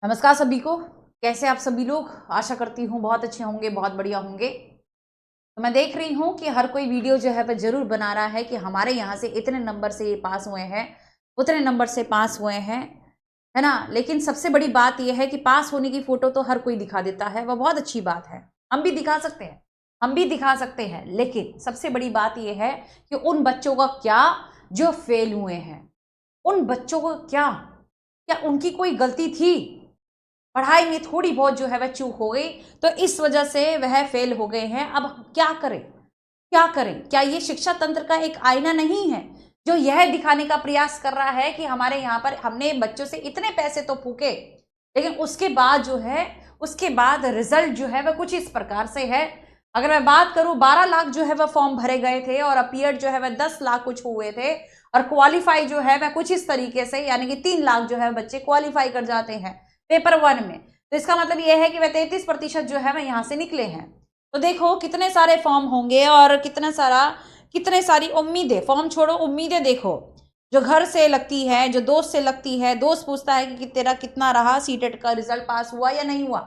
नमस्कार सभी को। कैसे आप सभी लोग? आशा करती हूँ बहुत अच्छे होंगे, बहुत बढ़िया होंगे। तो मैं देख रही हूँ कि हर कोई वीडियो जो है वह जरूर बना रहा है कि हमारे यहाँ से इतने नंबर से ये पास हुए हैं, उतने नंबर से पास हुए हैं, है ना। लेकिन सबसे बड़ी बात यह है कि पास होने की फोटो तो हर कोई दिखा देता है, वह बहुत अच्छी बात है। हम भी दिखा सकते हैं, हम भी दिखा सकते हैं, लेकिन सबसे बड़ी बात यह है कि उन बच्चों का क्या जो फेल हुए हैं, उन बच्चों को क्या क्या उनकी कोई गलती थी? पढ़ाई में थोड़ी बहुत जो है वह चूक हो गई, तो इस वजह से वह फेल हो गए हैं। अब क्या करें, क्या करें? क्या ये शिक्षा तंत्र का एक आईना नहीं है जो यह दिखाने का प्रयास कर रहा है कि हमारे यहाँ पर हमने बच्चों से इतने पैसे तो फूके, लेकिन उसके बाद जो है, उसके बाद रिजल्ट जो है वह कुछ इस प्रकार से है। अगर मैं बात करूं, 12 लाख जो है वह फॉर्म भरे गए थे और अपीयर जो है वह 10 लाख कुछ हुए थे, और क्वालिफाई जो है वह कुछ इस तरीके से, यानी कि 3 लाख जो है बच्चे क्वालिफाई कर जाते हैं पेपर 1 में। तो इसका मतलब यह है कि वह 33% जो है वह यहाँ से निकले हैं। तो देखो कितने सारे फॉर्म होंगे और कितने सारी उम्मीदें, फॉर्म छोड़ो उम्मीदें देखो, जो घर से लगती है, जो दोस्त से लगती है। दोस्त पूछता है कि तेरा कितना रहा, सीटेट का रिजल्ट पास हुआ या नहीं हुआ।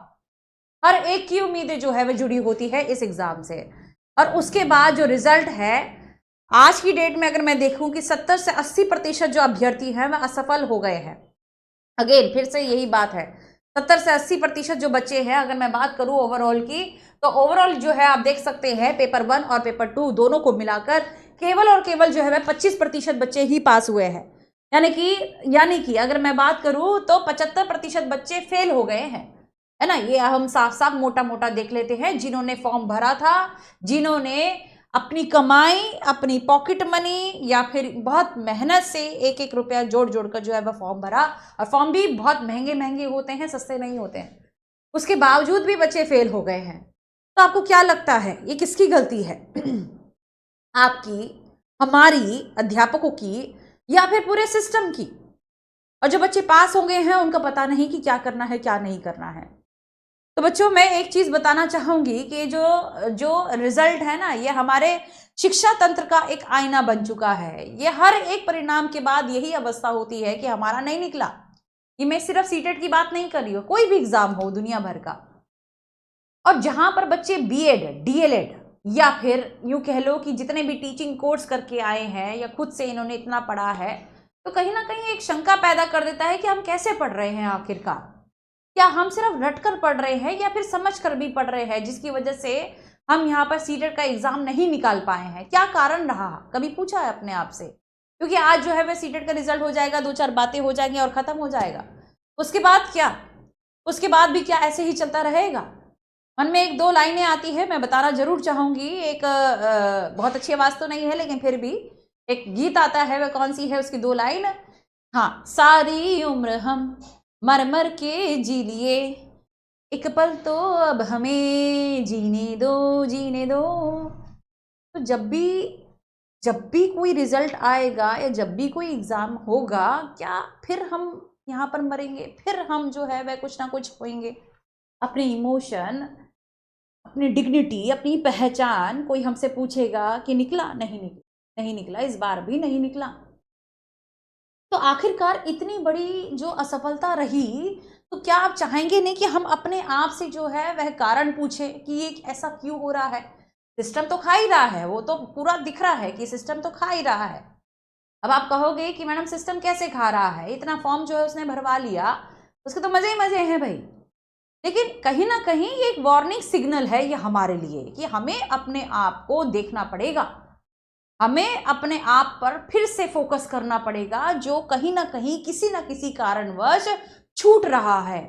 हर एक की उम्मीदें जो है वह जुड़ी होती है इस एग्जाम से। और उसके बाद जो रिजल्ट है, आज की डेट में अगर मैं देखूं कि 70 से 80% जो अभ्यर्थी हैं वह असफल हो गए हैं। अगेन फिर से यही बात है, 70 से 80% जो बच्चे हैं, अगर मैं बात करूं ओवरऑल की, तो ओवरऑल जो है आप देख सकते हैं पेपर 1 और पेपर 2 दोनों को मिलाकर केवल और केवल जो है वह 25% बच्चे ही पास हुए हैं। यानी कि अगर मैं बात करूं तो 75% बच्चे फेल हो गए हैं, है ना। ये हम साफ साफ मोटा मोटा देख लेते हैं। जिन्होंने फॉर्म भरा था, जिन्होंने अपनी कमाई, अपनी पॉकेट मनी या फिर बहुत मेहनत से एक एक रुपया जोड़ जोड़ कर जो है वह फॉर्म भरा, और फॉर्म भी बहुत महंगे महंगे होते हैं, सस्ते नहीं होते हैं, उसके बावजूद भी बच्चे फेल हो गए हैं। तो आपको क्या लगता है ये किसकी गलती है? आपकी, हमारी, अध्यापकों की, या फिर पूरे सिस्टम की? और जो बच्चे पास हो गए हैं उनका पता नहीं कि क्या करना है, क्या नहीं करना है। तो बच्चों मैं एक चीज बताना चाहूंगी कि जो जो रिजल्ट है ना, ये हमारे शिक्षा तंत्र का एक आईना बन चुका है। ये हर एक परिणाम के बाद यही अवस्था होती है कि हमारा नहीं निकला। ये मैं सिर्फ सीटेट की बात नहीं कर रही हूँ, कोई भी एग्जाम हो दुनिया भर का। और जहां पर बच्चे बीएड, डीएलएड, या फिर यूं कह लो कि जितने भी टीचिंग कोर्स करके आए हैं या खुद से इन्होंने इतना पढ़ा है, तो कहीं ना कहीं एक शंका पैदा कर देता है कि हम कैसे पढ़ रहे हैं आखिरकार। क्या हम सिर्फ रट कर पढ़ रहे हैं या फिर समझ कर भी पढ़ रहे हैं, जिसकी वजह से हम यहाँ पर सीटेट का एग्जाम नहीं निकाल पाए हैं? क्या कारण रहा, कभी पूछा है अपने आप से? क्योंकि आज जो है वह सीटेट का रिजल्ट हो जाएगा, 2-4 बातें हो जाएंगी और खत्म हो जाएगा। उसके बाद क्या? उसके बाद भी क्या ऐसे ही चलता रहेगा? मन में 1-2 लाइनें आती है, मैं बताना जरूर चाहूंगी। एक बहुत अच्छी आवाज तो नहीं है, लेकिन फिर भी एक गीत आता है, वह कौन सी है, उसकी 2 लाइन। हाँ, सारी उम्र हम मर मर के जी लिए, एक पल तो अब हमें जीने दो, जीने दो। तो जब भी कोई रिजल्ट आएगा या जब भी कोई एग्जाम होगा, क्या फिर हम यहाँ पर मरेंगे? फिर हम जो है वह कुछ ना कुछ होएंगे? अपने इमोशन, अपनी डिग्निटी, अपनी पहचान कोई हमसे पूछेगा कि निकला? नहीं निकला, नहीं निकला, इस बार भी नहीं निकला। तो आखिरकार इतनी बड़ी जो असफलता रही, तो क्या आप चाहेंगे नहीं कि हम अपने आप से जो है वह कारण पूछें कि ये ऐसा क्यों हो रहा है? सिस्टम तो खा ही रहा है, वो तो पूरा दिख रहा है कि सिस्टम तो खा ही रहा है। अब आप कहोगे कि मैडम सिस्टम कैसे खा रहा है, इतना फॉर्म जो है उसने भरवा लिया, उसके तो मजे ही मजे हैं भाई। लेकिन कहीं ना कहीं ये एक वार्निंग सिग्नल है ये हमारे लिए कि हमें अपने आप को देखना पड़ेगा, हमें अपने आप पर फिर से फोकस करना पड़ेगा, जो कहीं ना कहीं किसी ना किसी कारणवश छूट रहा है।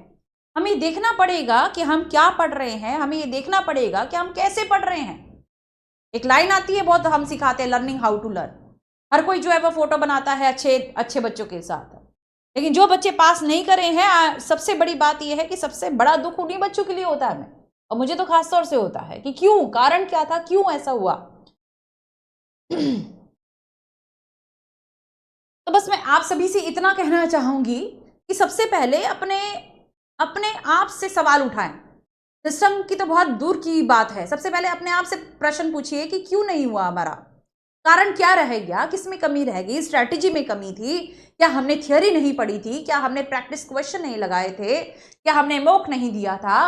हमें देखना पड़ेगा कि हम क्या पढ़ रहे हैं, हमें ये देखना पड़ेगा कि हम कैसे पढ़ रहे हैं। एक लाइन आती है, बहुत हम सिखाते हैं, लर्निंग हाउ टू लर्न। हर कोई जो है वो फोटो बनाता है अच्छे अच्छे बच्चों के साथ, लेकिन जो बच्चे पास नहीं करे हैं, सबसे बड़ी बात यह है कि सबसे बड़ा दुख उन्हीं बच्चों के लिए होता है। और मुझे तो खास तौर से होता है कि क्यों, कारण क्या था, क्यों ऐसा हुआ। तो बस मैं आप सभी से इतना कहना चाहूंगी कि सबसे पहले अपने अपने आप से सवाल उठाएं। सिस्टम की तो बहुत दूर की बात है, सबसे पहले अपने आप से प्रश्न पूछिए कि क्यों नहीं हुआ हमारा। कारण क्या रह गया, किस में कमी रह गई, स्ट्रैटेजी में कमी थी, क्या हमने थियोरी नहीं पढ़ी थी, क्या हमने प्रैक्टिस क्वेश्चन नहीं लगाए थे, क्या हमने मॉक नहीं दिया था,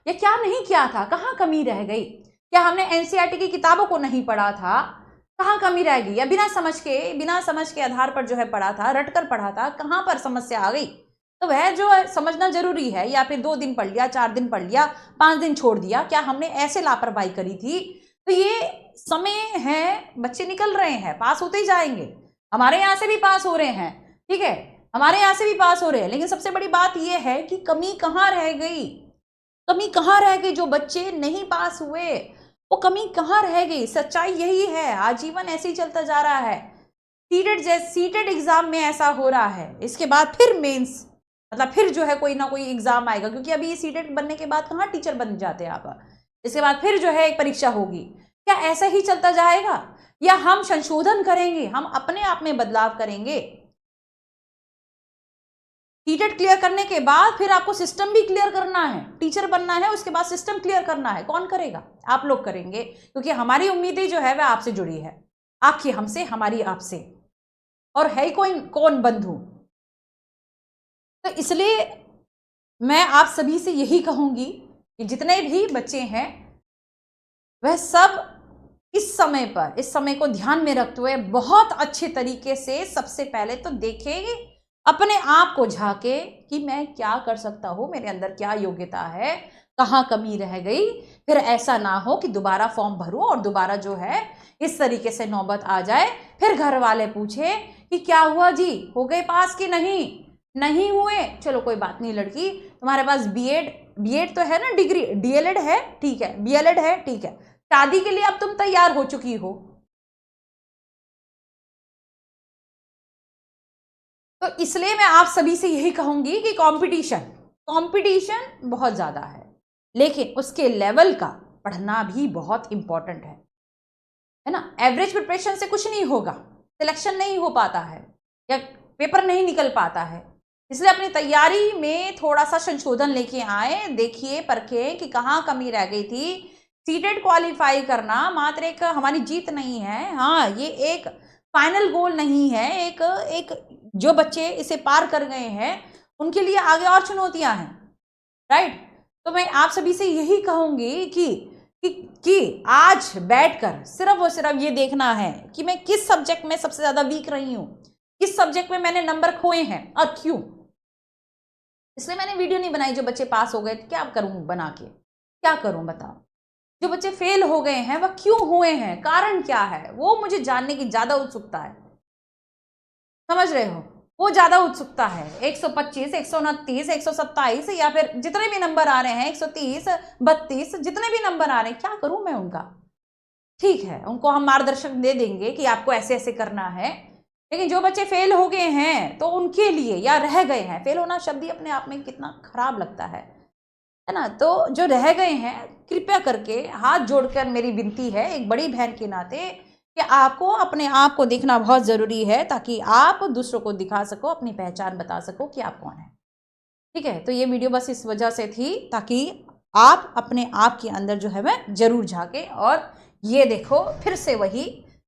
या क्या नहीं किया था, कहाँ कमी रह गई, क्या हमने एनसीईआरटी की किताबों को नहीं पढ़ा था, कहाँ कमी रह गई, या बिना समझ के आधार पर जो है पढ़ा था, रटकर पढ़ा था, कहाँ पर समस्या आ गई। तो वह जो है समझना जरूरी है, या फिर 2 दिन पढ़ लिया, 4 दिन पढ़ लिया, 5 दिन छोड़ दिया, क्या हमने ऐसे लापरवाही करी थी। तो ये समय है, बच्चे निकल रहे हैं, पास होते ही जाएंगे, हमारे यहाँ से भी पास हो रहे हैं, ठीक है, हमारे यहाँ से भी पास हो रहे हैं, लेकिन सबसे बड़ी बात यह है कि कमी कहाँ रह गई, कमी कहाँ रह गई, जो बच्चे नहीं पास हुए वो कमी कहाँ रह गई। सच्चाई यही है, आजीवन ऐसे ही चलता जा रहा है। सीटेड एग्जाम में ऐसा हो रहा है, इसके बाद फिर मेंस, मतलब फिर जो है कोई ना कोई एग्जाम आएगा, क्योंकि अभी सीटेड बनने के बाद कहाँ टीचर बन जाते हैं आप, इसके बाद फिर जो है एक परीक्षा होगी। क्या ऐसा ही चलता जाएगा, या हम संशोधन करेंगे, हम अपने आप में बदलाव करेंगे। सीटेड क्लियर करने के बाद फिर आपको सिस्टम भी क्लियर करना है, टीचर बनना है, उसके बाद सिस्टम क्लियर करना है। कौन करेगा? आप लोग करेंगे, क्योंकि हमारी उम्मीदें जो है वह आपसे जुड़ी है, आपकी हमसे, हमारी आपसे, और है कौन बंधु। तो इसलिए मैं आप सभी से यही कहूंगी कि जितने भी बच्चे हैं वह सब इस समय को ध्यान में रखते हुए बहुत अच्छे तरीके से सबसे पहले तो देखेंगे, अपने आप को झांके कि मैं क्या कर सकता हूं, मेरे अंदर क्या योग्यता है, कहाँ कमी रह गई। फिर ऐसा ना हो कि दोबारा फॉर्म भरूं और दोबारा जो है इस तरीके से नौबत आ जाए, फिर घर वाले पूछे कि क्या हुआ जी, हो गए पास कि नहीं हुए, चलो कोई बात नहीं लड़की, तुम्हारे पास बीएड तो है ना, डिग्री, डीएलएड है, ठीक है, बीएलएड है, ठीक है, शादी के लिए अब तुम तैयार हो चुकी हो। तो इसलिए मैं आप सभी से यही कहूंगी कि कंपटीशन बहुत ज्यादा है, लेकिन उसके लेवल का पढ़ना भी बहुत इंपॉर्टेंट है ना। एवरेज प्रिपरेशन से कुछ नहीं होगा, सिलेक्शन नहीं हो पाता है, या पेपर नहीं निकल पाता है। इसलिए अपनी तैयारी में थोड़ा सा संशोधन लेके आए, देखिए परखें कि कहाँ कमी रह गई थी। सीटेड क्वालिफाई करना मात्र एक हमारी जीत नहीं है, हाँ ये एक फाइनल गोल नहीं है, एक जो बच्चे इसे पार कर गए हैं उनके लिए आगे और चुनौतियां हैं, राइट। तो मैं आप सभी से यही कहूंगी कि आज बैठकर सिर्फ और सिर्फ ये देखना है कि मैं किस सब्जेक्ट में सबसे ज्यादा वीक रही हूं, किस सब्जेक्ट में मैंने नंबर खोए हैं और क्यों। इसलिए मैंने वीडियो नहीं बनाई। जो बच्चे पास हो गए क्या करूं बना के, क्या करूं बताओ। जो बच्चे फेल हो गए हैं वह क्यों हुए हैं, कारण क्या है, वो मुझे जानने की ज्यादा उत्सुकता है, समझ रहे हो, वो ज्यादा उत्सुकता है। 125, 129, 127 या फिर जितने भी नंबर आ रहे हैं, 130, 32, जितने भी नंबर आ रहे हैं, क्या करूं मैं उनका। ठीक है, उनको हम मार्गदर्शन दे देंगे कि आपको ऐसे ऐसे करना है, लेकिन जो बच्चे फेल हो गए हैं तो उनके लिए, या रह गए हैं, फेल होना शब्द ही अपने आप में कितना खराब लगता है ना। तो जो रह गए हैं, कृपया करके हाथ जोड़कर मेरी विनती है एक बड़ी बहन के नाते कि आपको अपने आप को देखना बहुत जरूरी है, ताकि आप दूसरों को दिखा सको, अपनी पहचान बता सको कि आप कौन है। ठीक है, तो ये वीडियो बस इस वजह से थी ताकि आप अपने आप के अंदर जो है वह जरूर झांके। और ये देखो, फिर से वही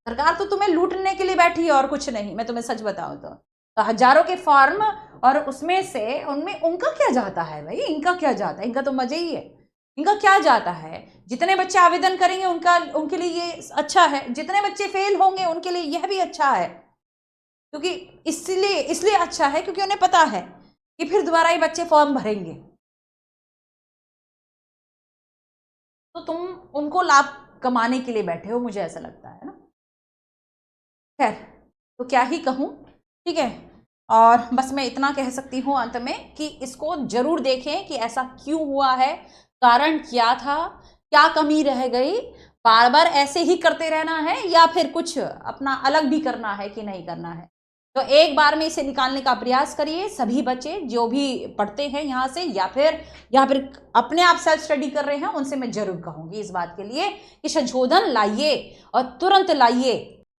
सरकार तो तुम्हें लूटने के लिए बैठी है और कुछ नहीं। मैं तुम्हें सच बताऊं तो हजारों के फॉर्म, और उसमें से उनमें उनका क्या जाता है भाई, इनका क्या जाता है, इनका तो मजा ही है। इनका क्या जाता है, जितने बच्चे आवेदन करेंगे उनके लिए ये अच्छा है, जितने बच्चे फेल होंगे उनके लिए यह भी अच्छा है, क्योंकि इसलिए अच्छा है क्योंकि उन्हें पता है कि फिर दोबारा ये बच्चे फॉर्म भरेंगे, तो तुम उनको लाभ कमाने के लिए बैठे हो, मुझे ऐसा लगता है ना। खैर, तो क्या ही कहूं, ठीक है। और बस मैं इतना कह सकती हूं अंत में कि इसको जरूर देखें कि ऐसा क्यों हुआ है, कारण क्या था, क्या कमी रह गई, बार बार ऐसे ही करते रहना है या फिर कुछ अपना अलग भी करना है कि नहीं करना है। तो एक बार में इसे निकालने का प्रयास करिए, सभी बच्चे जो भी पढ़ते हैं यहाँ से, या फिर अपने आप सेल्फ स्टडी कर रहे हैं, उनसे मैं जरूर कहूंगी इस बात के लिए कि संशोधन लाइए और तुरंत लाइए।